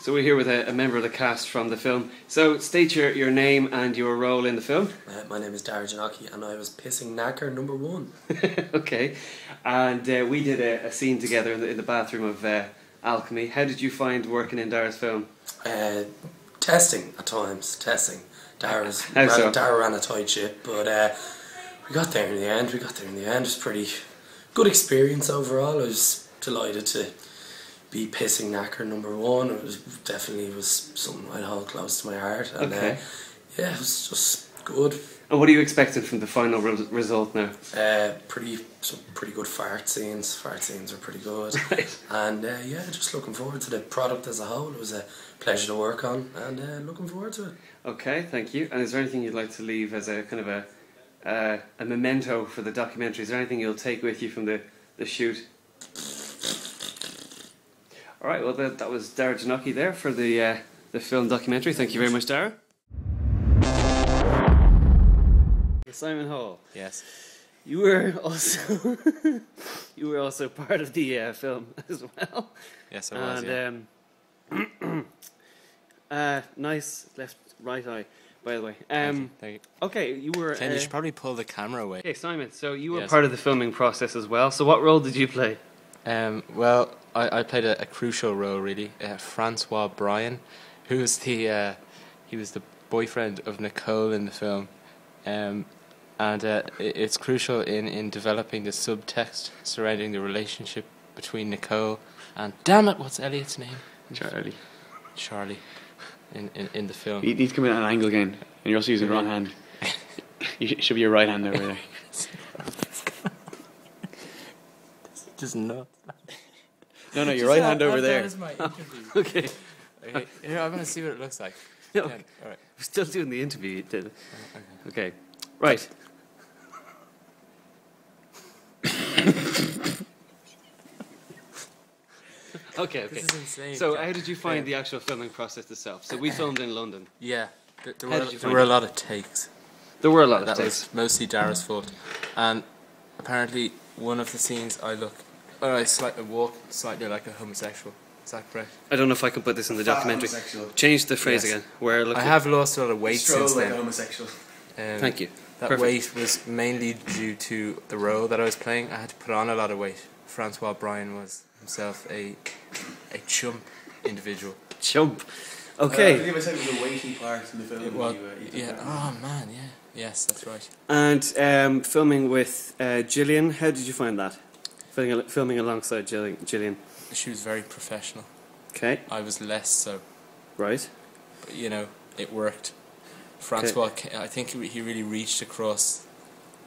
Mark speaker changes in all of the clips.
Speaker 1: So we're here with a member of the cast from the film. So state your name and your role in the film.
Speaker 2: My name is Dara Janaki and I was pissing knacker number 1.
Speaker 1: Okay. And we did a scene together in the bathroom of Alchemy. How did you find working in Dara's film?
Speaker 2: Testing at times, testing. Dara ran a tight ship, but we got there in the end. It was pretty good experience overall. I was delighted to be pissing knacker number 1. It was definitely something I'd hold close to my heart. And yeah, it was just good. And
Speaker 1: what are you expecting from the final result now?
Speaker 2: Some pretty good fart scenes. Fart scenes are pretty good.
Speaker 1: Right.
Speaker 2: And yeah, just looking forward to the product as a whole. It was a pleasure to work on, and looking forward to it.
Speaker 1: Okay, thank you. And is there anything you'd like to leave as a kind of a memento for the documentary? Is there anything you'll take with you from the shoot? All right, well that was Dara Janaki there for the film documentary. Thank you very much, Dara. Simon Hall.
Speaker 3: Yes.
Speaker 1: You were also part of the film as well.
Speaker 3: Yes, I was.
Speaker 1: And nice right eye, by the way.
Speaker 3: Thank you.
Speaker 1: Okay, you were.
Speaker 3: Ken, you should probably pull the camera away.
Speaker 1: Okay, Simon. So you were part of the filming process as well. So what role did you play?
Speaker 3: Well, I played a crucial role, really. Francois Bryan, who was he was the boyfriend of Nicole in the film, and it's crucial in developing the subtext surrounding the relationship between Nicole and, damn it, what's Elliot's name? Charlie. In the film.
Speaker 4: You need to come in at an angle again, and you're also using the wrong hand. You should be your right hand over there.
Speaker 3: Just not.
Speaker 4: No, your right hand over there.
Speaker 3: That is my interview.
Speaker 1: Okay.
Speaker 3: Here, I'm going to see what it looks like.
Speaker 1: No,
Speaker 3: All right.
Speaker 1: we're still doing the interview. You did. Okay. Right. Okay.
Speaker 3: This is insane.
Speaker 1: So, how did you find the actual filming process itself? So, we filmed in London.
Speaker 3: Yeah, there
Speaker 1: How did you find
Speaker 3: were a
Speaker 1: it?
Speaker 3: lot of takes.
Speaker 1: There were a lot of
Speaker 3: That
Speaker 1: takes.
Speaker 3: was mostly Dara's fault. And apparently, one of the scenes I walk slightly like a homosexual. Is that correct?
Speaker 1: I don't know if I can put this in the documentary. Change the phrase again. Where
Speaker 3: I have lost a lot of weight since then.
Speaker 2: homosexual.
Speaker 1: Thank you.
Speaker 3: That
Speaker 1: Perfect.
Speaker 3: weight was mainly due to the role that I was playing. I had to put on a lot of weight. Francois Bryan was himself a chump individual.
Speaker 1: Chump. Okay.
Speaker 2: I believe I said it was a weighty part in the film.
Speaker 3: Oh man, yeah. Yes, that's right.
Speaker 1: And filming with Gillian, how did you find that? Filming alongside Gillian.
Speaker 3: She was very professional.
Speaker 1: Okay.
Speaker 3: I was less so.
Speaker 1: Right.
Speaker 3: But, it worked. Francois, I think he really reached across,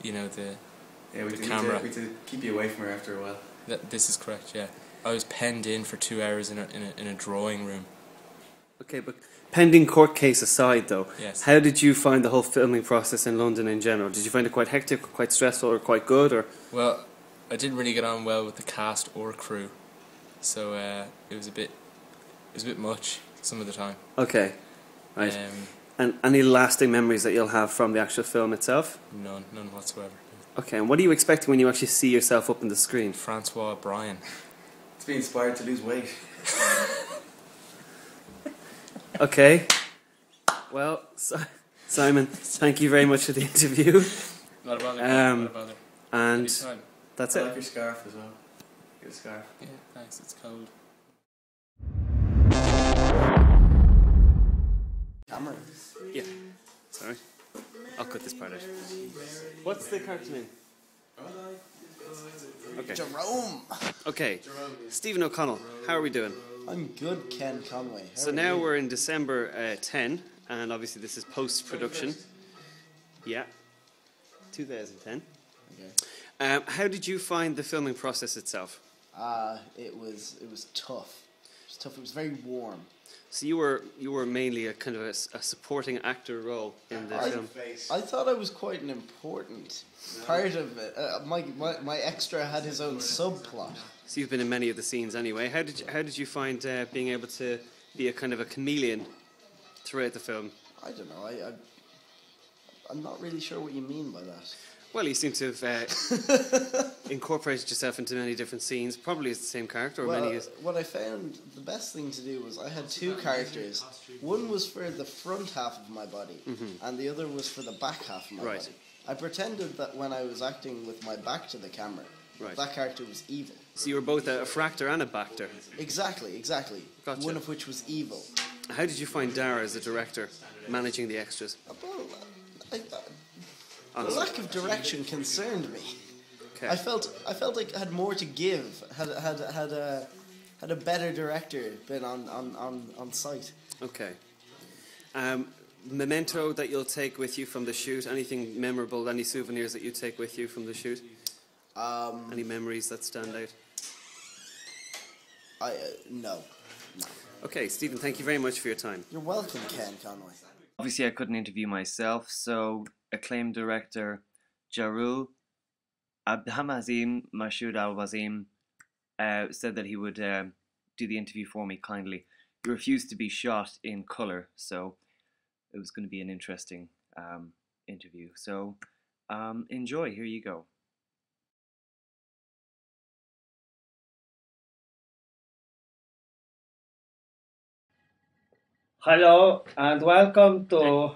Speaker 3: the camera.
Speaker 2: We had to keep you away from her after a while.
Speaker 3: This is correct, yeah. I was penned in for 2 hours in a drawing room.
Speaker 1: Okay, but pending court case aside, though,
Speaker 3: yes.
Speaker 1: How did you find the whole filming process in London in general? Did you find it quite hectic, quite stressful, or quite good? Or
Speaker 3: Well, I didn't really get on well with the cast or crew, so it was a bit much some of the time.
Speaker 1: Okay, right. And any lasting memories that you'll have from the actual film itself?
Speaker 3: None whatsoever.
Speaker 1: Okay, and what are you expecting when you actually see yourself up on the screen?
Speaker 3: Francois Bryan.
Speaker 2: To be inspired to lose weight.
Speaker 1: Okay. Well, Simon, thank you very much for the interview.
Speaker 3: Not a bother.
Speaker 1: And
Speaker 3: Anytime.
Speaker 1: that's
Speaker 2: I
Speaker 1: it.
Speaker 2: like your scarf as well. Good scarf.
Speaker 3: Yeah, thanks. It's cold.
Speaker 2: Camera.
Speaker 1: Yeah. Sorry. I'll cut this part out. What's the character name? Okay.
Speaker 5: Jerome.
Speaker 1: Okay. Stephen O'Connell, how are we doing?
Speaker 5: I'm good, Ken Conway.
Speaker 1: So now we're in December 10, and obviously this is post-production. Yeah. 2010.
Speaker 5: Okay.
Speaker 1: How did you find the filming process itself?
Speaker 5: It was tough. It was tough. It was very warm.
Speaker 1: So you were mainly a kind of a supporting actor role in the film.
Speaker 5: I thought I was quite an important part of it. My extra had his own subplot.
Speaker 1: So you've been in many of the scenes anyway. How did you find being able to be a kind of a chameleon throughout the film?
Speaker 5: I don't know. I'm not really sure what you mean by that.
Speaker 1: Well, you seem to have incorporated yourself into many different scenes. Probably as the same character, or many as...
Speaker 5: What I found the best thing to do was I had two characters. One was for the front half of my body, and the other was for the back half of my body. I pretended that when I was acting with my back to the camera, that character was evil. So
Speaker 1: you were both a fractor and a backter.
Speaker 5: Exactly.
Speaker 1: Gotcha.
Speaker 5: One of which was evil.
Speaker 1: How did you find Dara as a director, managing the extras?
Speaker 5: The lack of direction concerned me.
Speaker 1: Okay.
Speaker 5: I felt like I had more to give. Had a better director been on site.
Speaker 1: Okay. Memento that you'll take with you from the shoot? Anything memorable? Any souvenirs that you take with you from the shoot? Any memories that stand out?
Speaker 5: No.
Speaker 1: Okay, Stephen, thank you very much for your time.
Speaker 5: You're welcome, Ken Conway.
Speaker 6: Obviously, I couldn't interview myself, so acclaimed director Jarul Abdhamazim Mashoud Al-Wazim said that he would do the interview for me kindly. He refused to be shot in colour, so it was going to be an interesting interview. So enjoy, here you go.
Speaker 7: Hello and welcome to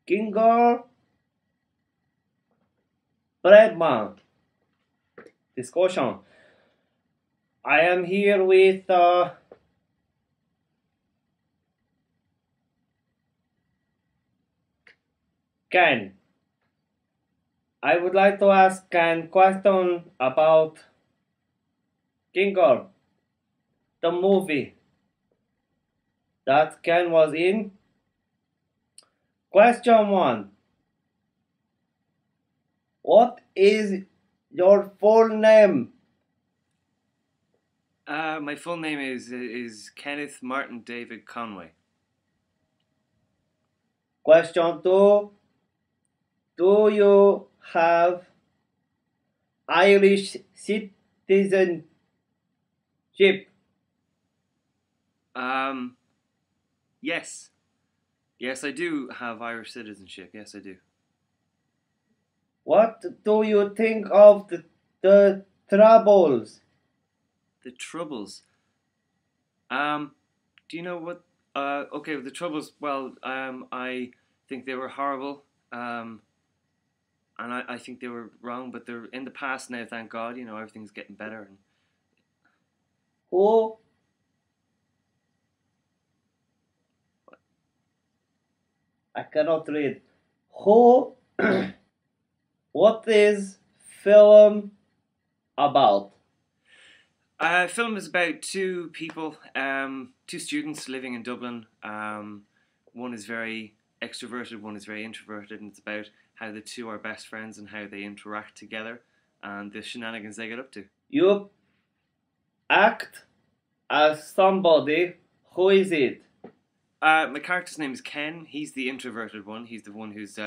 Speaker 7: Gingerbread Man discussion. I am here with Ken. I would like to ask Ken question about Gingerbread, the movie that Ken was in. Question 1. What is your full name?
Speaker 6: My full name is Kenneth Martin David Conway.
Speaker 7: Question 2. Do you have Irish citizenship?
Speaker 6: Yes. Yes, I do have Irish citizenship. Yes, I do.
Speaker 7: What do you think of the Troubles?
Speaker 6: The Troubles. Do you know what? Okay, the Troubles. Well, I think they were horrible. And I think they were wrong, but they're in the past now. Thank God. You know, everything's getting better. And
Speaker 7: Who? I cannot read. Who? What is film about?
Speaker 6: Film is about two people, two students living in Dublin. One is very extroverted, one is very introverted, and it's about how the two are best friends and how they interact together and the shenanigans they get up to.
Speaker 7: You act as somebody. Who is it?
Speaker 6: My character's name is Ken. He's the introverted one. He's the one who's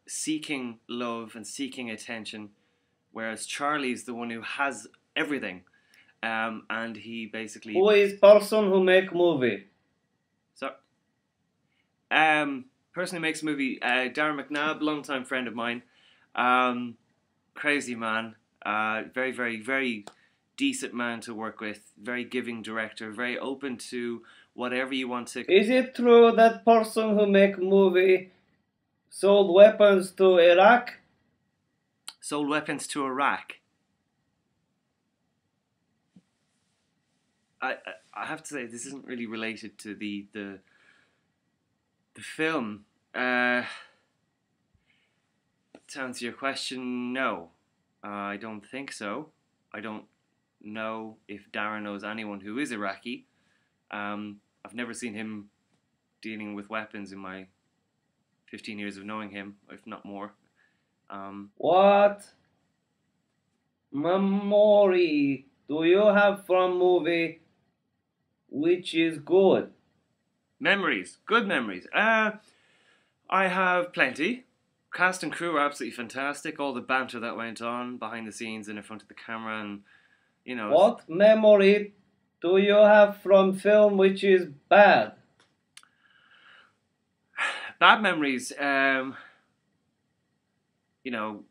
Speaker 6: seeking love and seeking attention, whereas Charlie's the one who has everything. And he basically...
Speaker 7: Who is person who make movie?
Speaker 6: So, person who makes a movie, Darren McNabb, longtime friend of mine. Crazy man. Very, very, very decent man to work with. Very giving director. Very open to whatever you want to...
Speaker 7: Is it true that person who make movie sold weapons to Iraq?
Speaker 6: Sold weapons to Iraq? I have to say, this isn't really related to the film. To answer your question, no. I don't think so. I don't know if Darren knows anyone who is Iraqi. I've never seen him dealing with weapons in my 15 years of knowing him, if not more.
Speaker 7: What memory do you have from movie which is good?
Speaker 6: Memories. Good memories. I have plenty. Cast and crew are absolutely fantastic. All the banter that went on behind the scenes and in front of the camera, and you know.
Speaker 7: What memory do you have from film which is bad?
Speaker 6: Bad memories. You know,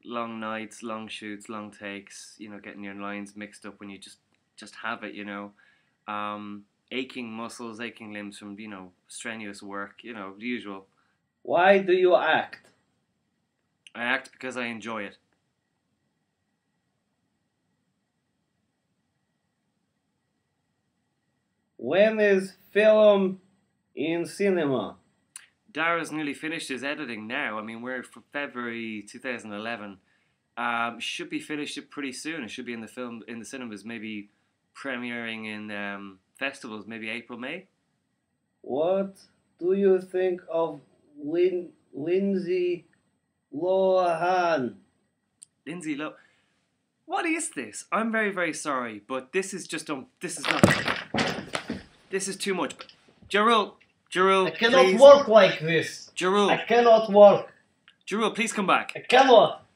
Speaker 6: long nights, long shoots, long takes. You know, getting your lines mixed up when you just have it. You know, aching muscles, aching limbs from strenuous work. You know, the usual.
Speaker 7: Why do you act?
Speaker 6: I act because I enjoy it.
Speaker 7: When is film in cinema?
Speaker 6: Dara's nearly finished his editing now. I mean, we're for February 2011. Should be finished it pretty soon. It should be in the cinemas, maybe premiering in festivals, maybe April, May.
Speaker 7: What do you think of Lindsay Lohan?
Speaker 6: Lindsay Lohan. What is this? I'm very, very sorry, but this is just this is not. This is too much. Jarul,
Speaker 7: I cannot
Speaker 6: please.
Speaker 7: work like this.
Speaker 6: Jarul,
Speaker 7: I cannot work.
Speaker 6: Jarul, please come back.
Speaker 7: I cannot.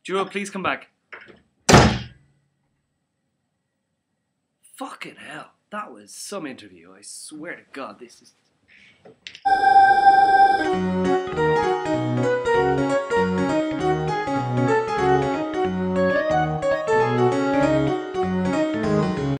Speaker 6: Jarul, please come back. Fucking hell. That was some interview. I swear to God, this is...